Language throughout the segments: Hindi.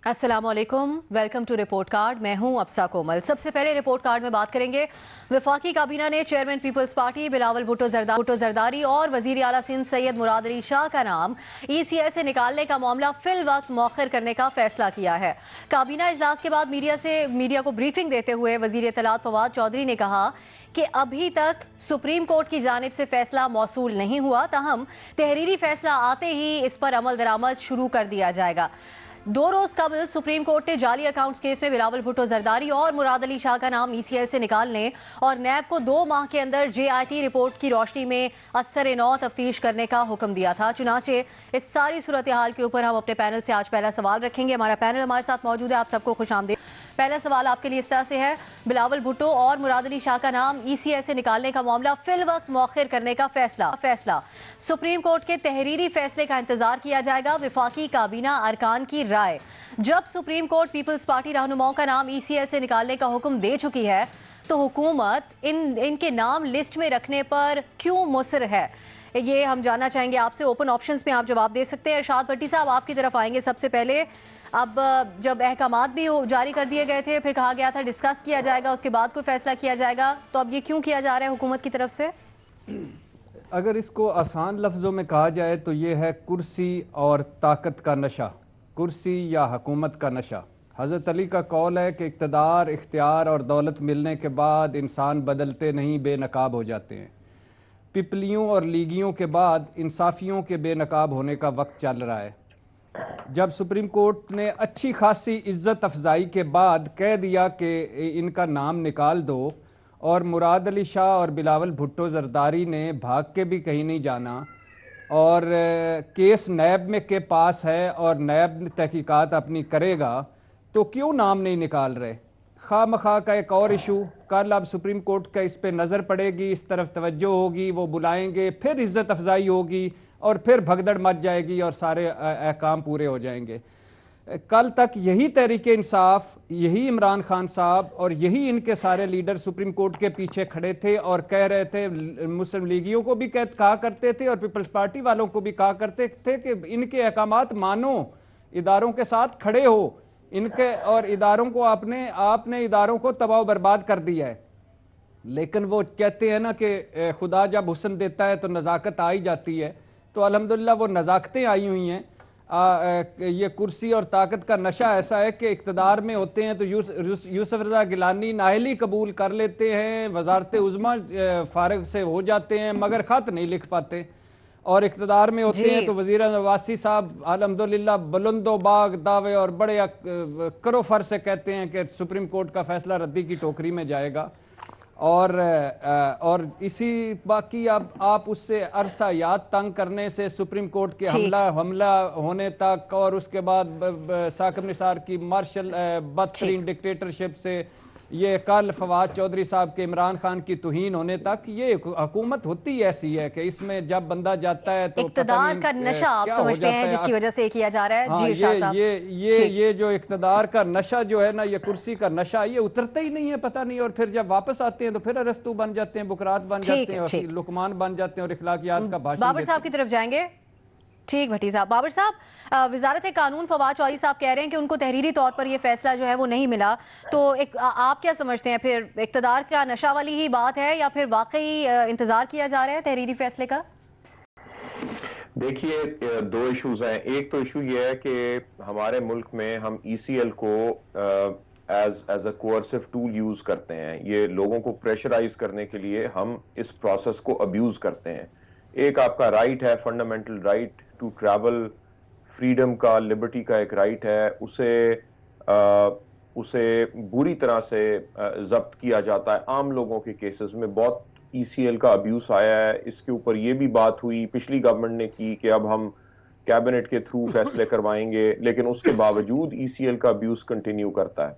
अस्सलाम वालेकुम, वेलकम टू रिपोर्ट कार्ड। मैं हूं अफसा कोमल। सबसे पहले रिपोर्ट कार्ड में बात करेंगे वफाकी काबीना ने चेयरमैन पीपल्स पार्टी बिलावल भुट्टो जरदारी और वजीर आला सिंध सैयद मुराद अली शाह का नाम ECL से निकालने का मामला फिल वक्त मौखर करने का फैसला किया है। काबीना इजलास के बाद मीडिया को ब्रीफिंग देते हुए वजीर इत्तलात फवाद चौधरी ने कहा कि अभी तक सुप्रीम कोर्ट की जानिब से फैसला मौसूल नहीं हुआ, ताहम तहरीरी फैसला आते ही इस पर अमल दरामद शुरू कर दिया जाएगा। 2 रोज कबल सुप्रीम कोर्ट ने जाली अकाउंट्स केस में बिलावल भुट्टो जरदारी और मुराद अली शाह का नाम ECL से निकालने और नैब को 2 माह के अंदर JIT रिपोर्ट की रोशनी में असर नौ तफ्तीश करने का हुक्म दिया था। चुनाचे इस सारी सूरत हाल के ऊपर हम अपने पैनल से आज पहला सवाल रखेंगे। हमारा पैनल हमारे साथ मौजूद है, आप सबको खुशामदीद। पहला सवाल आपके लिए इस तरह से है, बिलावल भुट्टो और मुराद अली शाह का नाम ECL से निकालने का मामला फिल वक्त मौखिर करने का फैसला सुप्रीम कोर्ट के तहरीरी फैसले का इंतजार किया जाएगा। विफाकी काबीना अरकान की राय, जब सुप्रीम कोर्ट पीपल्स पार्टी रहनुमाओं का नाम ECL से निकालने का हुक्म दे चुकी है तो हुकूमत इनके नाम लिस्ट में रखने पर क्यों मुसर है, ये हम जानना चाहेंगे आपसे। ओपन ऑप्शंस में आप जवाब दे सकते हैं। इरशाद भट्टी साहब, आपकी तरफ आएंगे सबसे पहले। अब जब अहकामात भी जारी कर दिए गए थे, फिर कहा गया था डिस्कस किया जाएगा, उसके बाद कोई फैसला किया जाएगा, तो अब ये क्यों किया जा रहा है हुकूमत की तरफ से? अगर इसको आसान लफ्ज़ों में कहा जाए तो ये है कुर्सी और ताकत का नशा, कुर्सी या हुकूमत का नशा। हज़रत अली का कौल है कि इक़्तिदार, इख्तियार और दौलत मिलने के बाद इंसान बदलते नहीं, बेनकाब हो जाते हैं। पिपलियों और लीगियों के बाद इंसाफियों के बेनकाब होने का वक्त चल रहा है। जब सुप्रीम कोर्ट ने अच्छी खासी इज्जत अफजाई के बाद कह दिया कि इनका नाम निकाल दो, और मुराद अली शाह और बिलावल भुट्टो जरदारी ने भाग के भी कहीं नहीं जाना, और केस नैब में के पास है और नैब तहकीकात अपनी करेगा, तो क्यों नाम नहीं निकाल रहे? खा मखा का एक और इशू, कल अब सुप्रीम कोर्ट का इस पे नज़र पड़ेगी, इस तरफ तवज्जो होगी, वो बुलाएंगे, फिर इज्जत अफजाई होगी और फिर भगदड़ मच जाएगी और सारे अहकाम पूरे हो जाएंगे। कल तक यही तहरीक इंसाफ, यही इमरान खान साहब और यही इनके सारे लीडर सुप्रीम कोर्ट के पीछे खड़े थे और कह रहे थे, मुस्लिम लीगियों को भी कहा करते थे और पीपल्स पार्टी वालों को भी कहा करते थे कि इनके अहकामात मानो, इदारों के साथ खड़े हो इनके, और इदारों को आपने इदारों को तबाह बर्बाद कर दिया है। लेकिन वो कहते हैं ना कि खुदा जब हुस्न देता है तो नज़ाकत आ ही जाती है, तो अल्हम्दुलिल्लाह वो नज़ाकतें आई हुई हैं। ये कुर्सी और ताकत का नशा ऐसा है कि इक़्तिदार में होते हैं तो यूसुफ रज़ा गिलानी नाअहली कबूल कर लेते हैं, वजारत उज़्मा फारिग से हो जाते हैं, मगर ख़त नहीं लिख पाते। और इक़्तिदार में होते हैं तो वज़ीर नवासी साहब अल्हम्दुलिल्लाह बुलंदो बाग दावे और बड़े करो फर से कहते हैं कि सुप्रीम कोर्ट का फैसला रद्दी की टोकरी में जाएगा। और इसी बाकी अब आप उससे अरसा याद तंग करने से सुप्रीम कोर्ट के हमला होने तक, और उसके बाद साकिब निसार की मार्शल बदतरीन डिक्टेटरशिप से ये कल फवाद चौधरी साहब के इमरान खान की तौहीन होने तक, ये हुकूमत होती ऐसी है कि इसमें जब बंदा जाता है तो इक़्तिदार का नशा आप समझते हैं जिसकी वजह से किया जा रहा है। हाँ, जी इरशाद साहब, ये जो इक़्तिदार का नशा जो है ना, ये कुर्सी का नशा, ये उतरता ही नहीं है, पता नहीं। और फिर जब वापस आते हैं तो फिर अरस्तु बन जाते हैं, बुकरात बन जाते हैं, और लुकमान बन जाते हैं और इखलाकियात का भाषण। बाबर साहब की तरफ जाएंगे। ठीक भट्टी साहब, बाबर साहब, वजारत कानून फवाद चौधरी साहब कह रहे हैं कि उनको तहरीरी तौर पर यह फैसला जो है वो नहीं मिला, तो आप क्या समझते हैं, फिर इक़्तिदार का नशा वाली ही बात है या फिर वाकई इंतजार किया जा रहा है तहरीरी फैसले का? देखिए, 2 इश्यूज हैं। एक तो इशू ये है कि हमारे मुल्क में हम ECL को as a coercive tool use करते हैं। ये लोगों को प्रेशराइज करने के लिए हम इस प्रोसेस को अब्यूज करते हैं। एक आपका राइट है, fundamental right to travel, freedom का, लिबर्टी का एक राइट है, उसे बुरी तरह से जब्त किया जाता है। आम लोगों के केसेस में बहुत ECL का अब्यूज आया है। इसके ऊपर ये भी बात हुई पिछली गवर्नमेंट ने की कि अब हम कैबिनेट के थ्रू फैसले करवाएंगे, लेकिन उसके बावजूद ECL का अब्यूज कंटिन्यू करता है।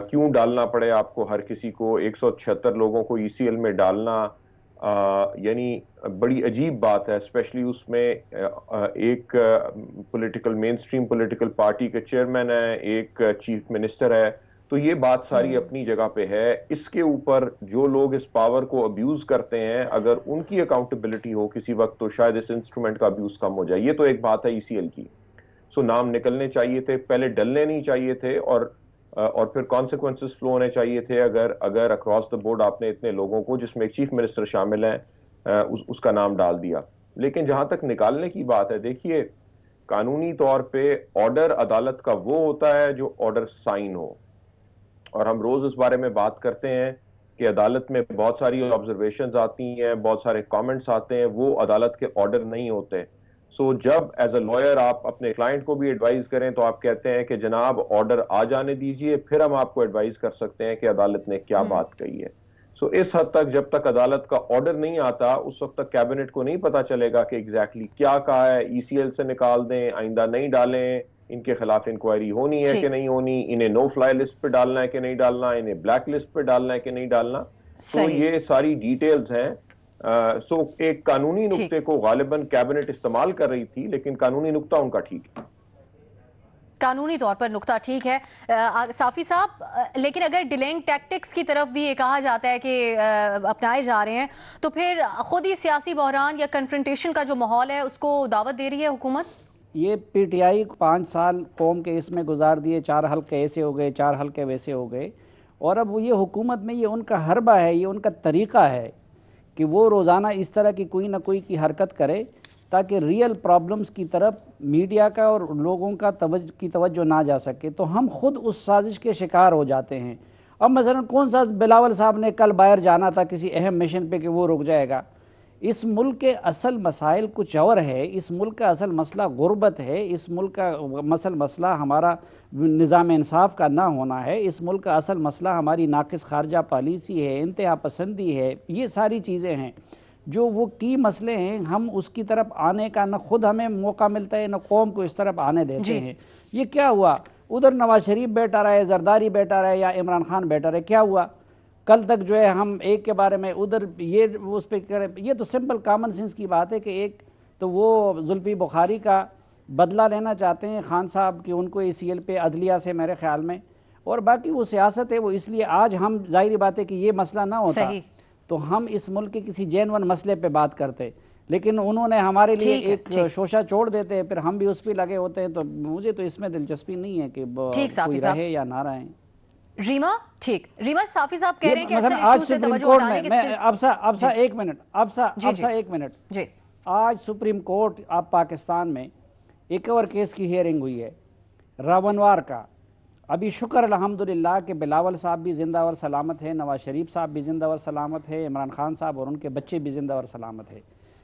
क्यों डालना पड़े आपको, हर किसी को 176 लोगों को ECL में डालना, यानी बड़ी अजीब बात है। स्पेशली उसमें एक political main stream political party के चेयरमैन है, एक चीफ मिनिस्टर है, तो ये बात सारी अपनी जगह पे है। इसके ऊपर जो लोग इस पावर को अब्यूज करते हैं, अगर उनकी अकाउंटेबिलिटी हो किसी वक्त, तो शायद इस इंस्ट्रूमेंट का अब्यूज कम हो जाए। ये तो एक बात है ECL की। सो नाम निकलने चाहिए थे, पहले डलने नहीं चाहिए थे, और फिर कॉन्सिक्वेंसेस फ्लो होने चाहिए थे अगर अक्रॉस द बोर्ड आपने इतने लोगों को, जिसमें एक चीफ मिनिस्टर शामिल है, उसका नाम डाल दिया। लेकिन जहां तक निकालने की बात है, देखिए कानूनी तौर पे ऑर्डर अदालत का वो होता है जो ऑर्डर साइन हो, और हम रोज इस बारे में बात करते हैं कि अदालत में बहुत सारी ऑब्जर्वेशंस आती हैं, बहुत सारे कमेंट्स आते हैं, वो अदालत के ऑर्डर नहीं होते। सो जब एज अ लॉयर आप अपने क्लाइंट को भी एडवाइस करें तो आप कहते हैं कि जनाब ऑर्डर आ जाने दीजिए, फिर हम आपको एडवाइस कर सकते हैं कि अदालत ने क्या बात कही है। सो इस हद तक जब तक अदालत का ऑर्डर नहीं आता, उस वक्त तक कैबिनेट को नहीं पता चलेगा कि एग्जैक्टली क्या कहा है। ईसीएल से निकाल दें, आइंदा नहीं डालें, इनके खिलाफ इंक्वायरी होनी है कि नहीं होनी, इन्हें नो फ्लाई लिस्ट पे डालना है कि नहीं डालना, इन्हें ब्लैक लिस्ट पे डालना है कि नहीं डालना। तो ये सारी डिटेल्स हैं। सो एक कानूनी नुक्ते को गालिबन कैबिनेट इस्तेमाल कर रही थी, लेकिन कानूनी नुक्ता उनका ठीक है, कानूनी तौर पर नुक्ता ठीक है। साफी साहब, लेकिन अगर डिलेइंग टैक्टिक्स की तरफ भी ये कहा जाता है कि अपनाए जा रहे हैं, तो फिर खुद ही सियासी बहरान या कन्फ्रंटेशन का जो माहौल है उसको दावत दे रही है हुकूमत। ये पीटीआई 5 साल कौम के इसमें गुजार दिए, 4 हल्के ऐसे हो गए, 4 हल्के वैसे हो गए, और अब ये हुकूमत में ये उनका हरबा है, ये उनका तरीक़ा है कि वो रोज़ाना इस तरह की कोई ना कोई की हरकत करे ताकि रियल प्रॉब्लम्स की तरफ मीडिया का और लोगों का तवज्जो ना जा सके। तो हम खुद उस साजिश के शिकार हो जाते हैं। अब मसलन कौन सा बिलावल साहब ने कल बाहर जाना था किसी अहम मिशन पे कि वो रुक जाएगा। इस मुल्क के असल मसाइल कुछ और है। इस मुल्क का असल मसला गुर्बत है। इस मुल्क का मसला हमारा निज़ाम इंसाफ का ना होना है। इस मुल्क का असल मसला हमारी नाकिस खारजा पॉलिसी है, इंतहा पसंदी है। ये सारी चीज़ें हैं जो वो की मसले हैं। हम उसकी तरफ आने का न खुद हमें मौका मिलता है, न कौम को इस तरफ आने देते हैं। ये क्या हुआ, उधर नवाज शरीफ बैठा रहे, जरदारी बैठा रहे या इमरान खान बैठा रहे, क्या हुआ? कल तक जो है हम एक के बारे में उधर ये उस पर करें। ये तो सिंपल कॉमन सेंस की बात है कि एक तो वो जुल्फी बुखारी का बदला लेना चाहते हैं खान साहब कि उनको ACL पे अदलिया से मेरे ख्याल में, और बाकी वो सियासत है। वो इसलिए आज हम जाहिर बात है कि ये मसला ना होता तो हम इस मुल्क के किसी जेन्युइन मसले पे बात करते, लेकिन उन्होंने हमारे लिए एक शोशा छोड़ देते हैं, फिर हम भी उस पर लगे होते हैं। तो मुझे तो इसमें दिलचस्पी नहीं है कि कोई रहे या ना रहे। रीमा, ठीक, रीमा, साफी साहब कह रहे हैं कि असल आज सुप्रीम कोर्ट में मैं अब एक मिनट जी, आज सुप्रीम कोर्ट आप पाकिस्तान में एक और केस की हियरिंग हुई है रावणवार का। अभी शुक्र अल्हम्दुलिल्लाह कि बिलावल साहब भी ज़िंदा और सलामत है, नवाज शरीफ साहब भी ज़िंदा और सलामत है, इमरान खान साहब और उनके बच्चे भी ज़िंदा और सलामत है।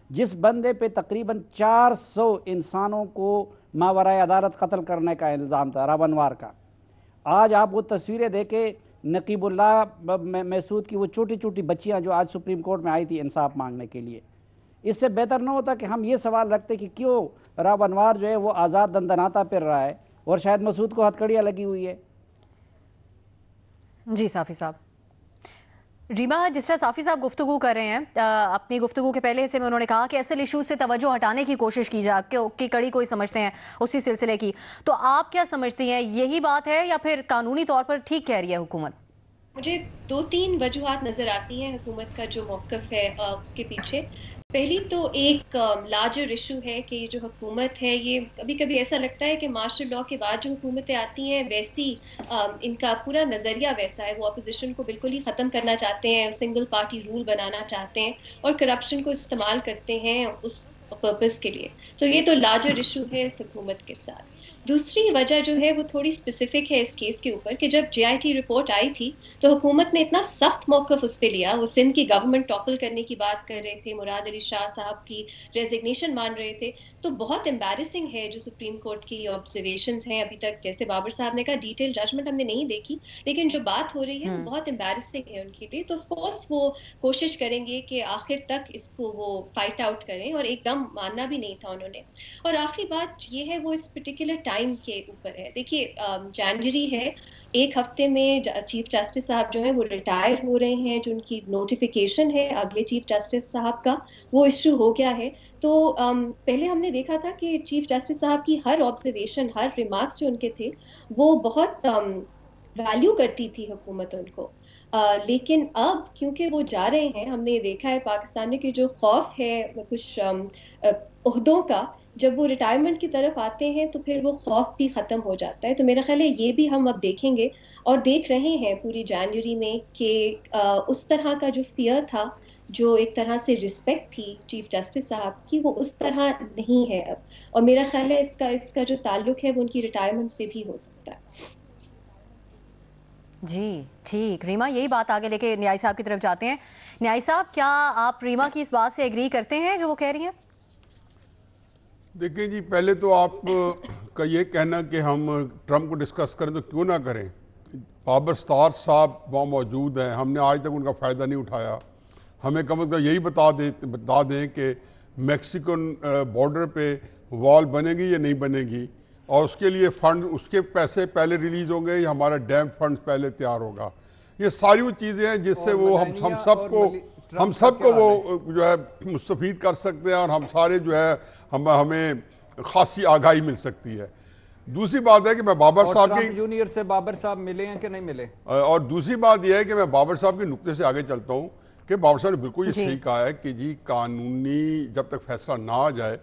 जिस बंदे पे तकरीबन 400 इंसानों को मावराए अदालत कत्ल करने का इल्ज़ाम था रावणवार का, आज आप वो तस्वीरें देखे नकीबुल्लाह महसूद की वो छोटी छोटी बच्चियां जो आज सुप्रीम कोर्ट में आई थी इंसाफ मांगने के लिए। इससे बेहतर ना होता कि हम ये सवाल रखते कि क्यों रावणवार जो है वो आज़ाद दंदनाता फिर रहा है और शायद मसूद को हथकड़ियाँ लगी हुई है। जी साफी साहब। रीमा, जिस तरह साफी साहब गुफ्तगू कर रहे हैं, अपनी गुफ्तगू के पहले हिस्से में उन्होंने कहा कि असल इशू से तवज्जो हटाने की कोशिश की जा कि कड़ी कोई समझते हैं उसी सिलसिले की, तो आप क्या समझती हैं, यही बात है या फिर कानूनी तौर पर ठीक कह रही है हुकूमत? मुझे 2-3 वजूहात नजर आती हैं हुकूमत का जो मौक़िफ़ है उसके पीछे। पहली तो एक लार्जर इशू है कि जो हुकूमत है, ये कभी कभी ऐसा लगता है कि मार्शल लॉ के बाद जो हुकूमतें आती हैं वैसी इनका पूरा नज़रिया वैसा है। वो अपोजिशन को बिल्कुल ही ख़त्म करना चाहते हैं, सिंगल पार्टी रूल बनाना चाहते हैं और करप्शन को इस्तेमाल करते हैं उस पर्पस के लिए। तो ये तो लार्जर इशू है इस हुकूमत के साथ। दूसरी वजह जो है वो थोड़ी स्पेसिफिक है इस केस के ऊपर कि जब JIT रिपोर्ट आई थी तो हुकूमत ने इतना सख्त मौक़िफ़ उस पर लिया। वो सिंध की गवर्नमेंट टॉपल करने की बात कर रहे थे, मुराद अली शाह साहब की रेजिग्नेशन मान रहे थे। तो बहुत एम्बैरेसिंग है जो सुप्रीम कोर्ट की ऑब्जर्वेशंस हैं अभी तक। जैसे बाबर साहब ने कहा डिटेल जजमेंट हमने नहीं देखी, लेकिन जो बात हो रही है वो बहुत एम्बैरेसिंग है उनके लिए। तो ऑफकोर्स वो कोशिश करेंगे कि आखिर तक इसको वो फाइट आउट करें, और एकदम मानना भी नहीं था उन्होंने। और आखिरी बात ये है वो इस पर्टिकुलर टाइम के ऊपर है। देखिए जनवरी है, एक हफ्ते में चीफ जस्टिस साहब जो हैं वो रिटायर हो रहे हैं। जो उनकी नोटिफिकेशन है अगले चीफ जस्टिस साहब का वो इशू हो गया है। तो पहले हमने देखा था कि चीफ जस्टिस साहब की हर ऑब्जर्वेशन, हर रिमार्क्स जो उनके थे वो बहुत वैल्यू करती थी हुकूमत उनको। लेकिन अब क्योंकि वो जा रहे हैं, हमने देखा है पाकिस्तान में कि जो खौफ है कुछ ओहदों का जब वो रिटायरमेंट की तरफ आते हैं तो फिर वो खौफ भी खत्म हो जाता है। तो मेरा ख्याल है ये भी हम अब देखेंगे और देख रहे हैं पूरी जनवरी में कि उस तरह का जो फियर था, जो एक तरह से रिस्पेक्ट थी चीफ जस्टिस साहब की, वो उस तरह नहीं है अब। और मेरा ख्याल है इसका जो ताल्लुक है वो उनकी रिटायरमेंट से भी हो सकता है। जी ठीक, रीमा यही बात आगे लेके न्याय साहब की तरफ जाते हैं। न्याय साहब, क्या आप रीमा की इस बात से एग्री करते हैं जो वो कह रही हैं? देखिए जी, पहले तो आप का ये कहना कि हम ट्रंप को डिस्कस करें तो क्यों ना करें। बाबर स्टार साहब वहाँ मौजूद हैं, हमने आज तक उनका फ़ायदा नहीं उठाया। हमें कम अज़ कम यही बता दें कि मैक्सिकन बॉर्डर पे वॉल बनेगी या नहीं बनेगी, और उसके लिए फ़ंड, उसके पैसे पहले रिलीज़ होंगे या हमारा डैम फंड पहले तैयार होगा। ये सारी वो चीज़ें हैं जिससे वो हम सबको वो जो है मुस्तफ़ीद कर सकते हैं, और हम सारे जो है हमें खासी आगाही मिल सकती है। दूसरी बात है कि मैं बाबर साहब की जूनियर से बाबर साहब मिले हैं कि नहीं मिले, और दूसरी बात यह है कि मैं बाबर साहब के नुक्ते से आगे चलता हूँ कि बाबर साहब ने बिल्कुल ये सही कहा है कि जी कानूनी जब तक फैसला ना आ जाए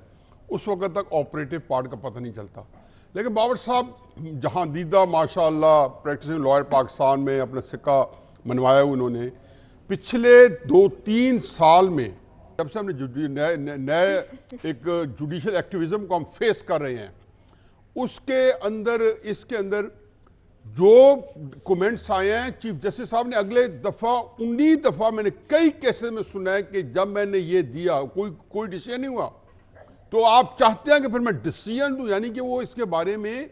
उस वक्त तक ऑपरेटिव पार्ट का पता नहीं चलता। लेकिन बाबर साहब जहाँ दीदा माशाअल्लाह प्रैक्टिसिंग लॉयर पाकिस्तान में अपना सिक्का मनवाया उन्होंने, पिछले 2-3 साल में जब से हमने नए एक जुडिशल एक्टिविज्म को हम फेस कर रहे हैं, उसके अंदर इसके अंदर जो कमेंट्स आए हैं चीफ जस्टिस साहब ने अगले दफ़ा 19 दफ़ा मैंने कई केसेस में सुना है कि जब मैंने ये दिया कोई डिसीजन नहीं हुआ, तो आप चाहते हैं कि फिर मैं डिसीजन दूं, यानी कि वो इसके बारे में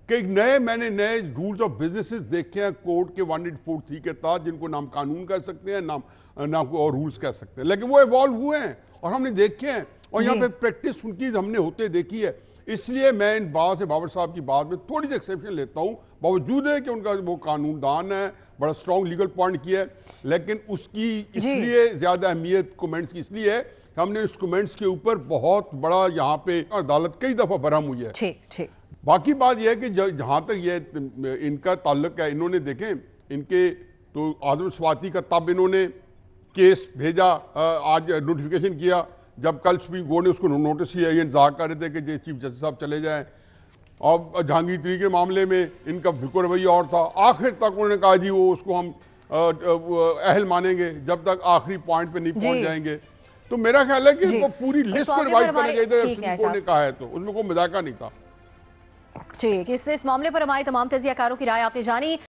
कि मैंने नए रूल्स ऑफ बिजनेसेस देखे हैं कोर्ट के 184 के तहत, जिनको नाम कानून कह सकते हैं, नाम को और रूल्स कह सकते हैं, लेकिन वो इवॉल्व हुए हैं और हमने देखे हैं और यहाँ पे प्रैक्टिस उनकी हमने होते देखी है। इसलिए मैं इन बात से बाबर साहब की बात में थोड़ी सी एक्सेप्शन लेता हूँ, बावजूद है कि उनका वो कानूनदान है, बड़ा स्ट्रॉन्ग लीगल पॉइंट किया है, लेकिन उसकी इसलिए ज़्यादा अहमियत कमेंट्स की इसलिए है कि हमने उस कमेंट्स के ऊपर बहुत बड़ा यहाँ पे अदालत कई दफ़ा बरहम हुई है। ठीक। बाकी बात यह है कि जहाँ तक ये इनका ताल्लुक है, इन्होंने देखें इनके तो आदम स्वाति का तब इन्होंने केस भेजा, आज नोटिफिकेशन किया, जब कल सुप्रीम कोर्ट ने उसको नोटिस किया, ये इंतजार कर रहे थे कि चीफ जस्टिस साहब चले जाएं। और जहांगीर तरीके के मामले में इनका बिल्कुल रवैया और था, आखिर तक उन्होंने कहा जी वो उसको हम अहल मानेंगे जब तक आखिरी पॉइंट पे नहीं पहुंच जाएंगे। तो मेरा ख्याल है कि इनको पूरी लिस्ट को रिवाइज करना चाहिए था, सुप्रीम कोर्ट ने कहा है तो उसमें कोई मजाका नहीं था। ठीक, इस मामले पर हमारे तमाम तजियाकारों की राय आपने जानी।